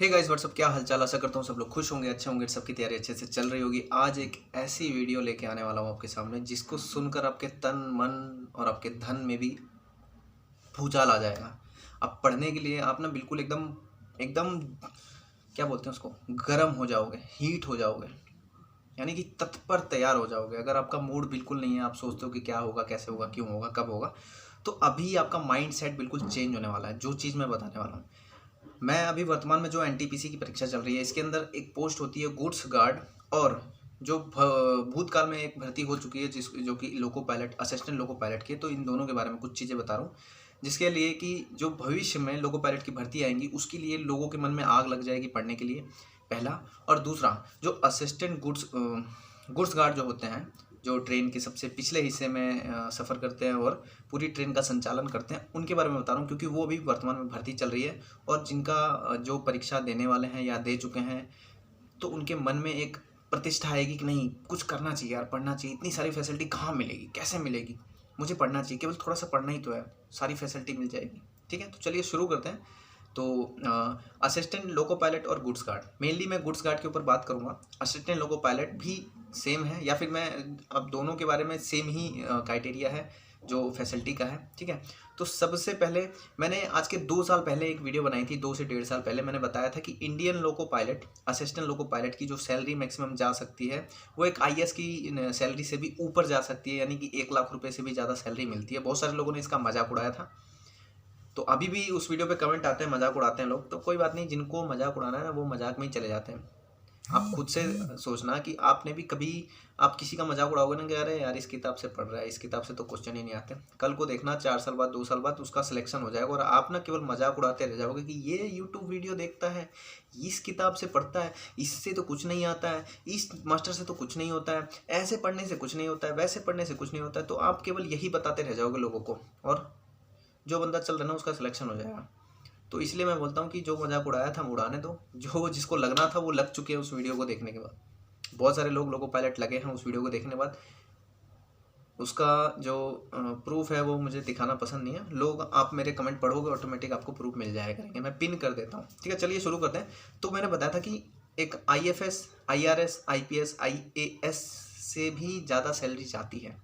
Hey guys what's up, क्या हालचाल। आशा करता हूँ सब लोग खुश होंगे, अच्छे होंगे, सबकी तैयारी अच्छे से चल रही होगी। आज एक ऐसी वीडियो लेके आने वाला हूँ आपके सामने जिसको सुनकर आपके तन मन और आपके धन में भी भूचाल आ जाएगा। आप पढ़ने के लिए आप ना बिल्कुल एकदम एकदम क्या बोलते हैं उसको, गर्म हो जाओगे, हीट हो जाओगे, यानी कि तत्पर तैयार हो जाओगे। अगर आपका मूड बिल्कुल नहीं है, आप सोचते हो कि क्या होगा, कैसे होगा, क्यों होगा, कब होगा, तो अभी आपका माइंड सेट बिल्कुल चेंज होने वाला है। जो चीज़ मैं बताने वाला हूँ, मैं अभी वर्तमान में जो एनटीपीसी की परीक्षा चल रही है, इसके अंदर एक पोस्ट होती है गुड्स गार्ड, और जो भूतकाल में एक भर्ती हो चुकी है जो कि loco pilot, assistant loco pilot की। तो इन दोनों के बारे में कुछ चीज़ें बता रहा हूँ, जिसके लिए कि जो भविष्य में लोको पायलट की भर्ती आएंगी उसके लिए लोगों के मन में आग लग जाएगी पढ़ने के लिए, पहला। और दूसरा, जो असिस्टेंट गुड्स गार्ड जो होते हैं, जो ट्रेन के सबसे पिछले हिस्से में सफ़र करते हैं और पूरी ट्रेन का संचालन करते हैं, उनके बारे में बता रहा हूँ, क्योंकि वो अभी वर्तमान में भर्ती चल रही है। और जिनका जो परीक्षा देने वाले हैं या दे चुके हैं, तो उनके मन में एक प्रतिष्ठा आएगी कि नहीं, कुछ करना चाहिए यार, पढ़ना चाहिए। इतनी सारी फैसिलिटी कहाँ मिलेगी, कैसे मिलेगी, मुझे पढ़ना चाहिए, केवल थोड़ा सा पढ़ना ही तो है, सारी फैसिलिटी मिल जाएगी। ठीक है, तो चलिए शुरू करते हैं। तो असिस्टेंट लोको पायलट और गुड्स गार्ड, मेनली मैं गुड्स गार्ड के ऊपर बात करूँगा। असिस्टेंट लोको पायलट भी सेम है, या फिर मैं अब दोनों के बारे में सेम ही क्राइटेरिया है जो फैसिलिटी का है। ठीक है, तो सबसे पहले मैंने आज के 2 साल पहले एक वीडियो बनाई थी, 2 से 1.5 साल पहले मैंने बताया था कि Indian loco pilot, assistant loco pilot की जो सैलरी मैक्सिमम जा सकती है वो एक आईएएस की सैलरी से भी ऊपर जा सकती है, यानी कि 1 लाख रुपए से भी ज़्यादा सैलरी मिलती है। बहुत सारे लोगों ने इसका मजाक उड़ाया था, तो अभी भी उस वीडियो पे कमेंट आते हैं, मजाक उड़ाते हैं लोग। तो कोई बात नहीं, जिनको मजाक उड़ाना है ना वो मजाक में ही चले जाते हैं। आप खुद से सोचना कि आपने भी कभी आप किसी का मजाक उड़ाओगे ना कि अरे यार इस किताब से पढ़ रहा है, इस किताब से तो क्वेश्चन ही नहीं आते। कल को देखना 4 साल बाद, 2 साल बाद उसका सिलेक्शन हो जाएगा और आप ना केवल मजाक उड़ाते रह जाओगे कि ये यूट्यूब वीडियो देखता है, इस किताब से पढ़ता है, इससे तो कुछ नहीं आता है, इस मास्टर से तो कुछ नहीं होता है, ऐसे पढ़ने से कुछ नहीं होता है, वैसे पढ़ने से कुछ नहीं होता है। तो आप केवल यही बताते रह जाओगे लोगों को, और जो बंदा चल रहा है ना उसका सिलेक्शन हो जाएगा। तो इसलिए मैं बोलता हूँ कि जो मजाक उड़ाया था उड़ाने दो, जो जिसको लगना था वो लग चुके हैं उस वीडियो को देखने के बाद। बहुत सारे लोग लोको पायलट लगे हैं उस वीडियो को देखने के बाद। उसका जो प्रूफ है वो मुझे दिखाना पसंद नहीं है। लोग, आप मेरे कमेंट पढ़ोगे ऑटोमेटिक आपको प्रूफ मिल जाया करेंगे, मैं पिन कर देता हूँ। ठीक है, चलिए शुरू करते हैं। तो मैंने बताया था कि एक आईएफएस, आईआरएस, आईपीएस, आईएएस से भी ज़्यादा सैलरी जाती है।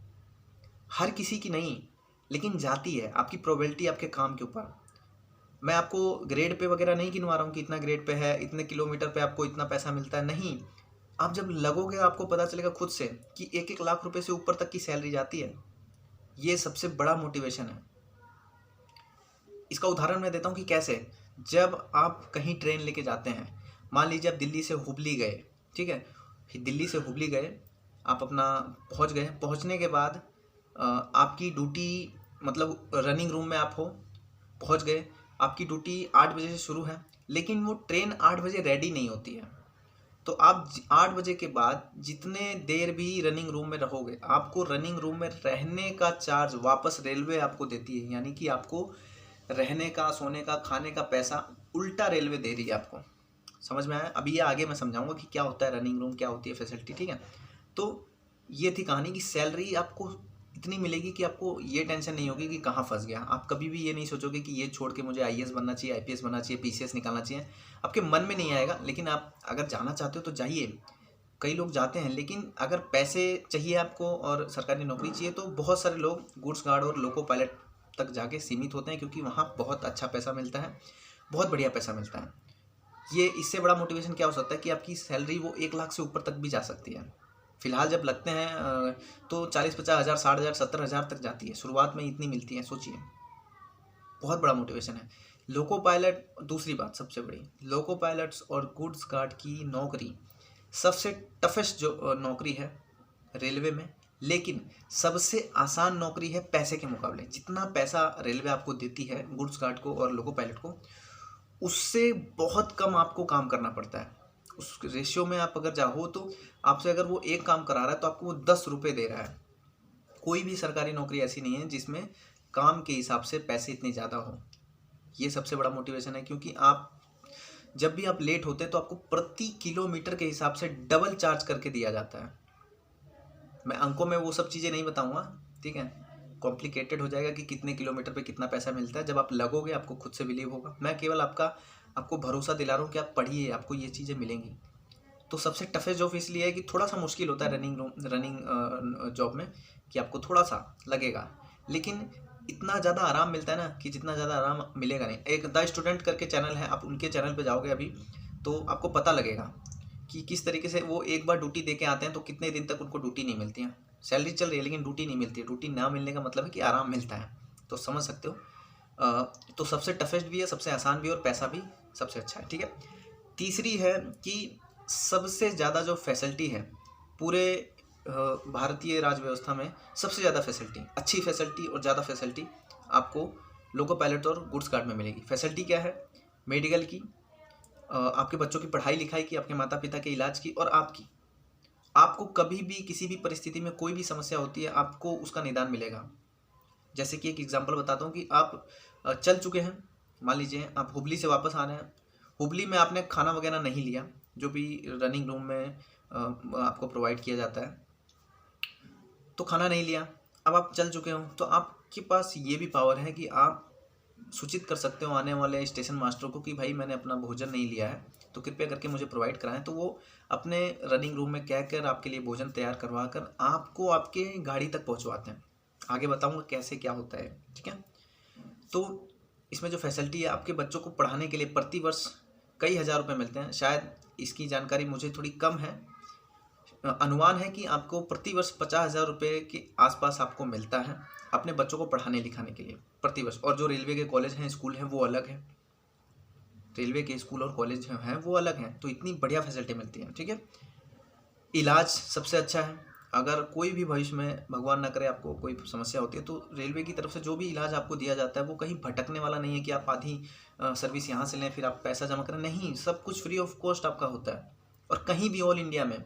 हर किसी की नहीं, लेकिन जाती है। आपकी प्रोबेबिलिटी आपके काम के ऊपर। मैं आपको ग्रेड पे वगैरह नहीं गिनवा रहा हूँ कि इतना ग्रेड पे है, इतने किलोमीटर पे आपको इतना पैसा मिलता है, नहीं। आप जब लगोगे आपको पता चलेगा खुद से कि 1-1 लाख रुपए से ऊपर तक की सैलरी जाती है। ये सबसे बड़ा मोटिवेशन है। इसका उदाहरण मैं देता हूँ कि कैसे। जब आप कहीं ट्रेन लेके जाते हैं, मान लीजिए आप दिल्ली से हुबली गए, ठीक है, दिल्ली से हुबली गए, आप अपना पहुँच गए। पहुँचने के बाद आपकी ड्यूटी, मतलब रनिंग रूम में आप हो, पहुँच गए। आपकी ड्यूटी 8 बजे से शुरू है, लेकिन वो ट्रेन 8 बजे रेडी नहीं होती है। तो आप 8 बजे के बाद जितने देर भी रनिंग रूम में रहोगे, आपको रनिंग रूम में रहने का चार्ज वापस रेलवे आपको देती है। यानी कि आपको रहने का, सोने का, खाने का पैसा उल्टा रेलवे दे रही है आपको। समझ में आया? अभी ये आगे मैं समझाऊंगा कि क्या होता है रनिंग रूम, क्या होती है फैसिलिटी। ठीक है, तो ये थी कहानी कि सैलरी आपको इतनी मिलेगी कि आपको ये टेंशन नहीं होगी कि कहाँ फंस गया। आप कभी भी ये नहीं सोचोगे कि ये छोड़ के मुझे आईएएस बनना चाहिए, आईपीएस बनना चाहिए, पीसीएस निकालना चाहिए। आपके मन में नहीं आएगा। लेकिन आप अगर जाना चाहते हो तो जाइए। कई लोग जाते हैं, लेकिन अगर पैसे चाहिए आपको और सरकारी नौकरी चाहिए तो बहुत सारे लोग गुड्स गार्ड और लोको पायलट तक जाके सीमित होते हैं, क्योंकि वहाँ बहुत अच्छा पैसा मिलता है, बहुत बढ़िया पैसा मिलता है। ये इससे बड़ा मोटिवेशन क्या हो सकता है कि आपकी सैलरी वो 1 लाख से ऊपर तक भी जा सकती है। फिलहाल जब लगते हैं तो 40-50 हज़ार, 60 हज़ार, 70 हज़ार तक जाती है। शुरुआत में इतनी मिलती है, सोचिए, बहुत बड़ा मोटिवेशन है। लोको पायलट, दूसरी बात सबसे बड़ी, लोको पायलट्स और गुड्स गार्ड की नौकरी सबसे टफेस्ट जो नौकरी है रेलवे में, लेकिन सबसे आसान नौकरी है पैसे के मुकाबले। जितना पैसा रेलवे आपको देती है गुड्स गार्ड को और लोको पायलट को, उससे बहुत कम आपको काम करना पड़ता है। उस रेशियो में आप अगर जाओ तो आपसे अगर वो एक काम करा रहा है तो आपको वो 10 रुपये दे रहा है। कोई भी सरकारी नौकरी ऐसी नहीं है जिसमें काम के हिसाब से पैसे इतने ज़्यादा हो। ये सबसे बड़ा मोटिवेशन है, क्योंकि आप जब भी आप लेट होते हैं तो आपको प्रति किलोमीटर के हिसाब से डबल चार्ज करके दिया जाता है। मैं अंकों में वो सब चीज़ें नहीं बताऊँगा, ठीक है, कॉम्प्लिकेटेड हो जाएगा कि कितने किलोमीटर पे कितना पैसा मिलता है। जब आप लगोगे आपको खुद से बिलीव होगा। मैं केवल आपका आपको भरोसा दिला रहा हूँ कि आप पढ़िए, आपको ये चीज़ें मिलेंगी। तो सबसे टफेस्ट जॉब इसलिए है कि थोड़ा सा मुश्किल होता है रनिंग जॉब में, कि आपको थोड़ा सा लगेगा, लेकिन इतना ज़्यादा आराम मिलता है ना कि जितना ज़्यादा आराम मिलेगा नहीं। एक द स्टूडेंट करके चैनल है, आप उनके चैनल पे जाओगे अभी तो आपको पता लगेगा कि किस तरीके से वो एक बार ड्यूटी दे के आते हैं तो कितने दिन तक उनको ड्यूटी नहीं मिलती है। सैलरी चल रही है लेकिन ड्यूटी नहीं मिलती है। ड्यूटी ना मिलने का मतलब है कि आराम मिलता है, तो समझ सकते हो। तो सबसे टफेस्ट भी है, सबसे आसान भी है, और पैसा भी सबसे अच्छा है, ठीक है। तीसरी है कि सबसे ज़्यादा जो फैसिलिटी है पूरे भारतीय राज्य व्यवस्था में, सबसे ज़्यादा फैसिलिटी, अच्छी फैसिलिटी और ज़्यादा फैसिलिटी आपको लोको पायलट और गुड्स कार्ड में मिलेगी। फैसिलिटी क्या है? मेडिकल की, आपके बच्चों की पढ़ाई लिखाई की, आपके माता पिता के इलाज की, और आपकी। आपको कभी भी किसी भी परिस्थिति में कोई भी समस्या होती है, आपको उसका निदान मिलेगा। जैसे कि एक एग्जांपल बताता हूँ कि आप चल चुके हैं, मान लीजिए आप हुबली से वापस आ रहे हैं, हुबली में आपने खाना वगैरह नहीं लिया जो भी रनिंग रूम में आपको प्रोवाइड किया जाता है, तो खाना नहीं लिया, अब आप चल चुके हो, तो आपके पास ये भी पावर है कि आप सूचित कर सकते हो आने वाले स्टेशन मास्टर को कि भाई मैंने अपना भोजन नहीं लिया है, तो कृपया करके मुझे प्रोवाइड कराएं। तो वो अपने रनिंग रूम में कहकर आपके लिए भोजन तैयार करवा कर आपको आपके गाड़ी तक पहुंचवाते हैं। आगे बताऊंगा कैसे क्या होता है, ठीक है। तो इसमें जो फैसिलिटी है, आपके बच्चों को पढ़ाने के लिए प्रति वर्ष कई हज़ार रुपये मिलते हैं। शायद इसकी जानकारी मुझे थोड़ी कम है, अनुमान है कि आपको प्रति वर्ष 50,000 रुपये के आसपास आपको मिलता है अपने बच्चों को पढ़ाने लिखाने के लिए प्रति वर्ष। और जो रेलवे के कॉलेज हैं, स्कूल हैं, वो अलग है। रेलवे के स्कूल और कॉलेज हैं वो अलग हैं, तो इतनी बढ़िया फैसिलिटी मिलती है, ठीक है। इलाज सबसे अच्छा है। अगर कोई भी भविष्य में भगवान ना करे आपको कोई समस्या होती है, तो रेलवे की तरफ से जो भी इलाज आपको दिया जाता है वो कहीं भटकने वाला नहीं है कि आप आधी सर्विस यहाँ से लें फिर आप पैसा जमा करें, नहीं, सब कुछ फ्री ऑफ कॉस्ट आपका होता है। और कहीं भी ऑल इंडिया में,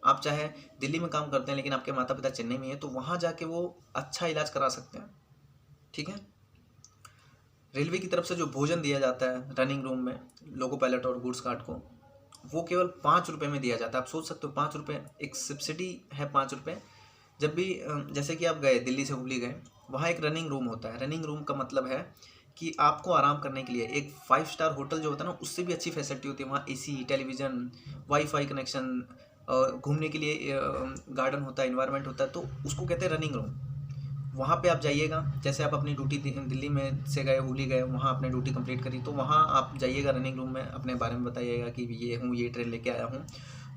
आप चाहे दिल्ली में काम करते हैं लेकिन आपके माता पिता चेन्नई में है, तो वहाँ जाके वो अच्छा इलाज करा सकते हैं, ठीक है। रेलवे की तरफ से जो भोजन दिया जाता है रनिंग रूम में लोको पायलट और गुड्स कार्ड को, वो केवल 5 रुपये में दिया जाता है। आप सोच सकते हो 5 रुपये, एक सब्सिडी है 5 रुपये। जब भी जैसे कि आप गए दिल्ली से हुबली गए, वहाँ एक रनिंग रूम होता है। रनिंग रूम का मतलब है कि आपको आराम करने के लिए एक 5 स्टार होटल जो होता है ना, उससे भी अच्छी फैसिलिटी होती है। वहाँ एसी, टेलीविज़न, वाईफाई कनेक्शन, घूमने के लिए गार्डन होता है, इन्वायरमेंट होता है, तो उसको कहते हैं रनिंग रूम। वहाँ पे आप जाइएगा, जैसे आप अपनी ड्यूटी दिल्ली में से गए, हुबली गए, वहाँ आपने ड्यूटी कंप्लीट करी, तो वहाँ आप जाइएगा रनिंग रूम में, अपने बारे में बताइएगा कि ये हूँ, ये ट्रेन लेके आया हूँ।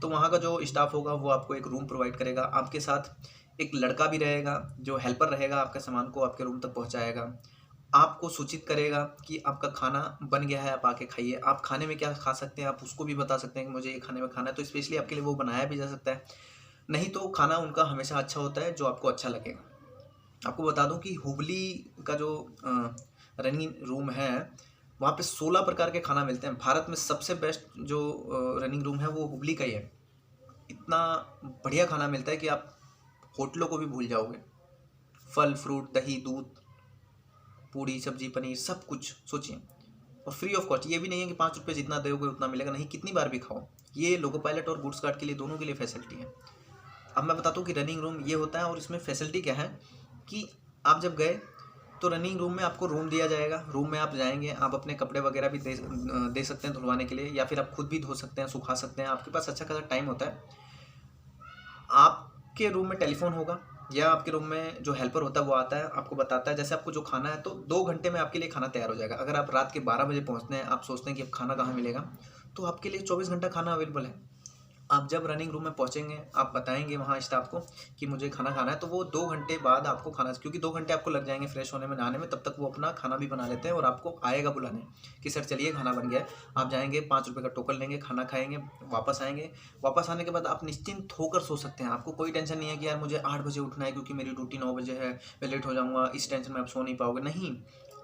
तो वहाँ का जो स्टाफ होगा वो आपको एक रूम प्रोवाइड करेगा। आपके साथ एक लड़का भी रहेगा जो हेल्पर रहेगा, आपके सामान को आपके रूम तक पहुँचाएगा, आपको सूचित करेगा कि आपका खाना बन गया है, आप आके खाइए। आप खाने में क्या खा सकते हैं आप उसको भी बता सकते हैं कि मुझे ये खाने में खाना है, तो स्पेशली आपके लिए वो बनाया भी जा सकता है। नहीं तो खाना उनका हमेशा अच्छा होता है जो आपको अच्छा लगेगा। आपको बता दूं कि हुबली का जो रनिंग रूम है, वहाँ पे 16 प्रकार के खाना मिलते हैं। भारत में सबसे बेस्ट जो रनिंग रूम है वो हुबली का ही है। इतना बढ़िया खाना मिलता है कि आप होटलों को भी भूल जाओगे। फल, फ्रूट, दही, दूध, पूड़ी, सब्जी, पनीर, सब कुछ सोचिए, और फ्री ऑफ कॉस्ट। ये भी नहीं है कि 5 रुपये जितना दोगे उतना मिलेगा, नहीं, कितनी बार भी खाओ। ये लोको पायलट और गुड्स कार्ड के लिए, दोनों के लिए फैसिलिटी है। अब मैं बताता हूँ कि रनिंग रूम ये होता है, और इसमें फैसिलिटी क्या है कि आप जब गए तो रनिंग रूम में आपको रूम दिया जाएगा। रूम में आप जाएंगे, आप अपने कपड़े वगैरह भी दे सकते हैं धुलवाने के लिए, या फिर आप खुद भी धो सकते हैं, सुखा सकते हैं। आपके पास अच्छा खासा टाइम होता है। आपके रूम में टेलीफोन होगा, या आपके रूम में जो हेल्पर होता है वो आता है, आपको बताता है जैसे आपको जो खाना है, तो 2 घंटे में आपके लिए खाना तैयार हो जाएगा। अगर आप रात के 12 बजे पहुँचते हैं, आप सोचते हैं कि अब खाना कहाँ मिलेगा, तो आपके लिए 24 घंटा खाना अवेलेबल है। आप जब रनिंग रूम में पहुंचेंगे, आप बताएंगे वहाँ स्टाफ को कि मुझे खाना खाना है, तो वो 2 घंटे बाद आपको खाना, क्योंकि 2 घंटे आपको लग जाएंगे फ्रेश होने में, नहाने में, तब तक वो अपना खाना भी बना लेते हैं और आपको आएगा बुलाने कि सर चलिए खाना बन गया है। आप जाएंगे, 5 रुपये का टोकन लेंगे, खाना खाएंगे, वापस आएंगे। वापस आने के बाद आप निश्चिंत होकर सो सकते हैं। आपको कोई टेंशन नहीं है कि यार मुझे 8 बजे उठना है क्योंकि मेरी ड्यूटी 9 बजे है, मैं लेट हो जाऊँगा, इस टेंशन में आप सो नहीं पाओगे। नहीं,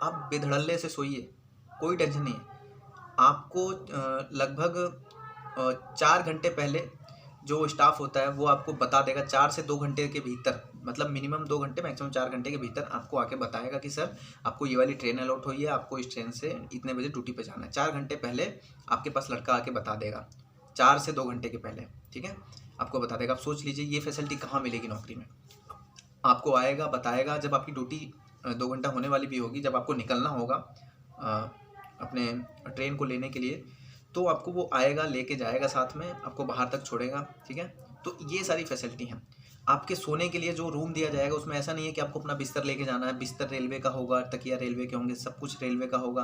आप बेधड़ल्ले से सोइए, कोई टेंशन नहीं है। आपको लगभग 4 घंटे पहले जो स्टाफ होता है वो आपको बता देगा। 4 से 2 घंटे के भीतर, मतलब मिनिमम 2 घंटे, मैक्सिमम 4 घंटे के भीतर आपको आके बताएगा कि सर आपको ये वाली ट्रेन अलॉट हुई है, आपको इस ट्रेन से इतने बजे ड्यूटी पे जाना है। 4 घंटे पहले आपके पास लड़का आके बता देगा, 4 से 2 घंटे के पहले, ठीक है, आपको बता देगा। आप सोच लीजिए ये फैसिलिटी कहाँ मिलेगी नौकरी में। आपको आएगा, बताएगा, जब आपकी ड्यूटी 2 घंटा होने वाली भी होगी, जब आपको निकलना होगा अपने ट्रेन को लेने के लिए, तो आपको वो आएगा, लेके जाएगा, साथ में आपको बाहर तक छोड़ेगा, ठीक है। तो ये सारी फैसिलिटी हैं। आपके सोने के लिए जो रूम दिया जाएगा उसमें ऐसा नहीं है कि आपको अपना बिस्तर लेके जाना है, बिस्तर रेलवे का होगा, तकिया रेलवे के होंगे, सब कुछ रेलवे का होगा।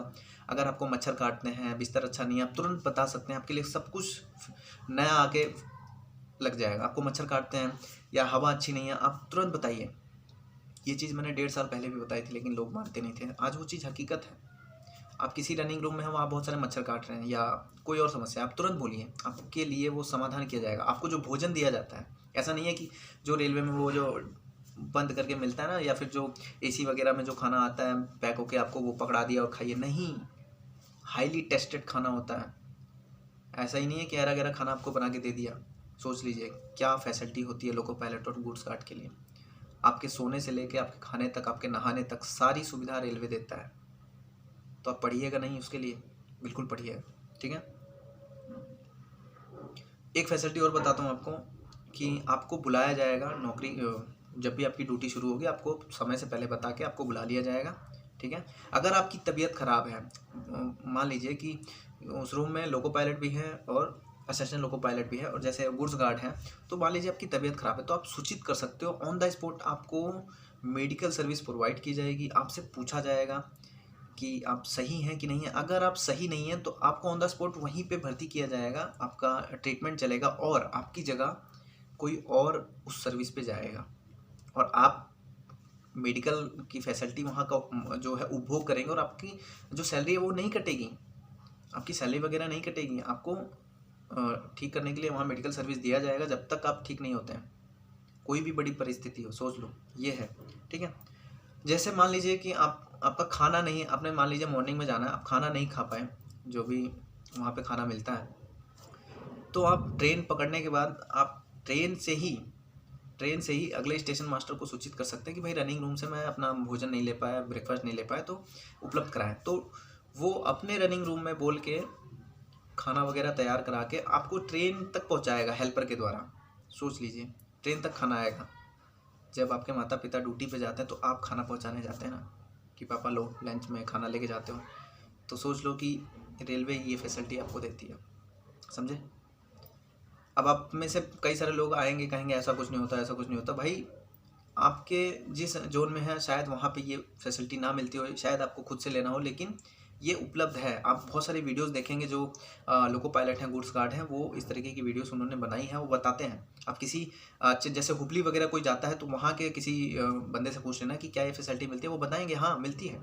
अगर आपको मच्छर काटते हैं, बिस्तर अच्छा नहीं है, आप तुरंत बता सकते हैं, आपके लिए सब कुछ नया आके लग जाएगा। आपको मच्छर काटते हैं या हवा अच्छी नहीं है, आप तुरंत बताइए। ये चीज़ मैंने 1.5 साल पहले भी बताई थी, लेकिन लोग मानते नहीं थे। आज वो चीज़ हकीकत है। आप किसी रनिंग रूम में हो, वहाँ बहुत सारे मच्छर काट रहे हैं या कोई और समस्या, आप तुरंत बोलिए, आपके लिए वो समाधान किया जाएगा। आपको जो भोजन दिया जाता है, ऐसा नहीं है कि जो रेलवे में वो जो बंद करके मिलता है ना, या फिर जो एसी वगैरह में जो खाना आता है पैक होके, आपको वो पकड़ा दिया और खाइए, नहीं। हाईली टेस्टेड खाना होता है। ऐसा ही नहीं है कि ऐरा गैरा खाना आपको बना के दे दिया। सोच लीजिए क्या फैसिलिटी होती है लोको पायलट और गुड्स गार्ड के लिए। आपके सोने से लेके आपके खाने तक, आपके नहाने तक सारी सुविधा रेलवे देता है। तो आप पढ़िएगा नहीं उसके लिए, बिल्कुल पढ़िएगा, ठीक है। एक फैसिलिटी और बताता हूँ आपको कि आपको बुलाया जाएगा नौकरी, जब भी आपकी ड्यूटी शुरू होगी आपको समय से पहले बता के आपको बुला लिया जाएगा, ठीक है। अगर आपकी तबीयत ख़राब है, मान लीजिए कि उस रूम में लोको पायलट भी है और असिस्टेंट लोको पायलट भी है और जैसे गुड्स गार्ड है, तो मान लीजिए आपकी तबीयत ख़राब है, तो आप सूचित कर सकते हो। ऑन द स्पॉट आपको मेडिकल सर्विस प्रोवाइड की जाएगी। आपसे पूछा जाएगा कि आप सही हैं कि नहीं है। अगर आप सही नहीं हैं तो आपको ऑन द स्पॉट वहीं पे भर्ती किया जाएगा, आपका ट्रीटमेंट चलेगा और आपकी जगह कोई और उस सर्विस पे जाएगा और आप मेडिकल की फैसिलिटी वहाँ का जो है उपभोग करेंगे और आपकी जो सैलरी है वो नहीं कटेगी, आपकी सैलरी वगैरह नहीं कटेगी। आपको ठीक करने के लिए वहाँ मेडिकल सर्विस दिया जाएगा जब तक आप ठीक नहीं होते हैं। कोई भी बड़ी परिस्थिति हो, सोच लो, ये है, ठीक है। जैसे मान लीजिए कि आपका खाना नहीं, आपने मान लीजिए मॉर्निंग में जाना है, आप खाना नहीं खा पाए, जो भी वहाँ पे खाना मिलता है, तो आप ट्रेन पकड़ने के बाद आप ट्रेन से ही अगले स्टेशन मास्टर को सूचित कर सकते हैं कि भाई रनिंग रूम से मैं अपना भोजन नहीं ले पाया, ब्रेकफास्ट नहीं ले पाया, तो उपलब्ध कराएं। तो वो अपने रनिंग रूम में बोल के खाना वगैरह तैयार करा के आपको ट्रेन तक पहुँचाएगा हेल्पर के द्वारा। सोच लीजिए, ट्रेन तक खाना आएगा। जब आपके माता पिता ड्यूटी पे जाते हैं तो आप खाना पहुंचाने जाते हैं ना, कि पापा लो लंच में खाना लेके जाते हो, तो सोच लो कि रेलवे ये फैसिलिटी आपको देती है, समझे। अब आप में से कई सारे लोग आएंगे, कहेंगे ऐसा कुछ नहीं होता, ऐसा कुछ नहीं होता। भाई आपके जिस जोन में है शायद वहाँ पे ये फैसिलिटी ना मिलती हो, शायद आपको खुद से लेना हो, लेकिन ये उपलब्ध है। आप बहुत सारी वीडियोस देखेंगे जो लोको पायलट हैं, गुड्स गार्ड हैं, वो इस तरीके की वीडियोस उन्होंने बनाई हैं, वो बताते हैं। आप किसी जैसे हुबली वगैरह कोई जाता है तो वहाँ के किसी बंदे से पूछ लेना कि क्या ये फैसिलिटी मिलती है, वो बताएंगे हाँ मिलती है,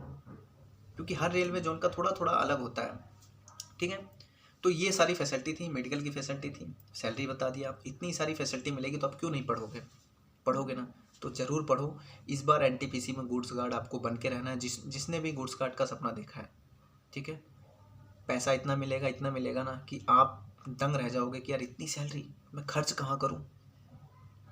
क्योंकि हर रेलवे जोन का थोड़ा थोड़ा अलग होता है, ठीक है। तो ये सारी फैसिलिटी थी, मेडिकल की फैसिलिटी थी, सैलरी बता दिया। इतनी सारी फैसिलिटी मिलेगी तो आप क्यों नहीं पढ़ोगे ना, तो ज़रूर पढ़ो। इस बार NTPC में गुड्स गार्ड आपको बन के रहना है, जिसने भी गुड्स गार्ड का सपना देखा है, ठीक है। पैसा इतना मिलेगा ना कि आप दंग रह जाओगे कि यार इतनी सैलरी मैं खर्च कहाँ करूँ।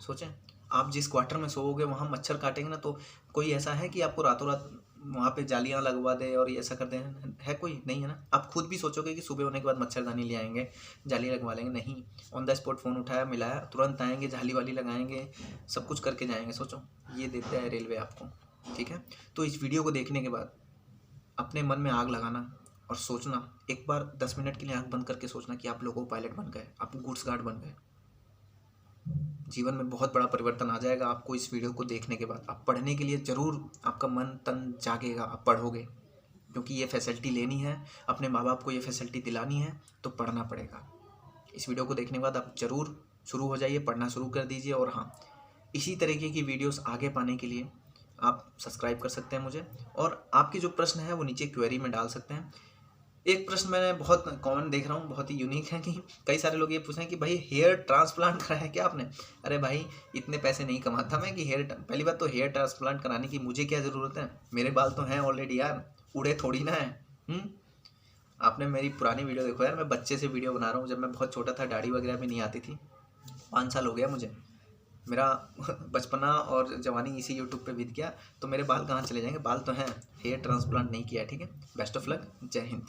सोचें, आप जिस क्वार्टर में सोओगे वहाँ मच्छर काटेंगे ना, तो कोई ऐसा है कि आपको रातों रात वहाँ पे जालियाँ लगवा दे और ये ऐसा कर दे, है कोई? नहीं है ना। आप खुद भी सोचोगे कि सुबह होने के बाद मच्छरदानी ले आएंगे, जाली लगवा लेंगे, नहीं। ऑन द स्पॉट फ़ोन उठाया, मिलाया, तुरंत आएंगे, जाली वाली लगाएंगे, सब कुछ करके जाएंगे। सोचो, ये देता है रेलवे आपको, ठीक है। तो इस वीडियो को देखने के बाद अपने मन में आग लगाना और सोचना, एक बार 10 मिनट के लिए आँख बंद करके सोचना कि आप लोगो पायलट बन गए, आप गुड्स गार्ड बन गए। जीवन में बहुत बड़ा परिवर्तन आ जाएगा आपको इस वीडियो को देखने के बाद। आप पढ़ने के लिए ज़रूर आपका मन तन जागेगा, आप पढ़ोगे, क्योंकि ये फैसिलिटी लेनी है, अपने माँ बाप को ये फैसिलिटी दिलानी है, तो पढ़ना पड़ेगा। इस वीडियो को देखने के बाद आप ज़रूर शुरू हो जाइए, पढ़ना शुरू कर दीजिए। और हाँ, इसी तरीके की वीडियोस आगे पाने के लिए आप सब्सक्राइब कर सकते हैं मुझे, और आपके जो प्रश्न है वो नीचे क्वेरी में डाल सकते हैं। एक प्रश्न मैंने बहुत कॉमन देख रहा हूँ, बहुत ही यूनिक है, कि कई सारे लोग ये पूछ रहे हैं कि भाई हेयर ट्रांसप्लांट कराया है क्या आपने? अरे भाई, इतने पैसे नहीं कमाता मैं कि पहली बात तो हेयर ट्रांसप्लांट कराने की मुझे क्या ज़रूरत है, मेरे बाल तो हैं ऑलरेडी यार, उड़े थोड़ी ना है। आपने मेरी पुरानी वीडियो देखो यार, मैं बच्चे से वीडियो बना रहा हूँ, जब मैं बहुत छोटा था, दाढ़ी वगैरह भी नहीं आती थी। 5 साल हो गया मुझे, मेरा बचपना और जवानी इसी यूट्यूब पे बीत गया, तो मेरे बाल कहाँ चले जाएंगे? बाल तो हैं, हेयर ट्रांसप्लांट नहीं किया है, ठीक है। बेस्ट ऑफ लक, जय हिंद।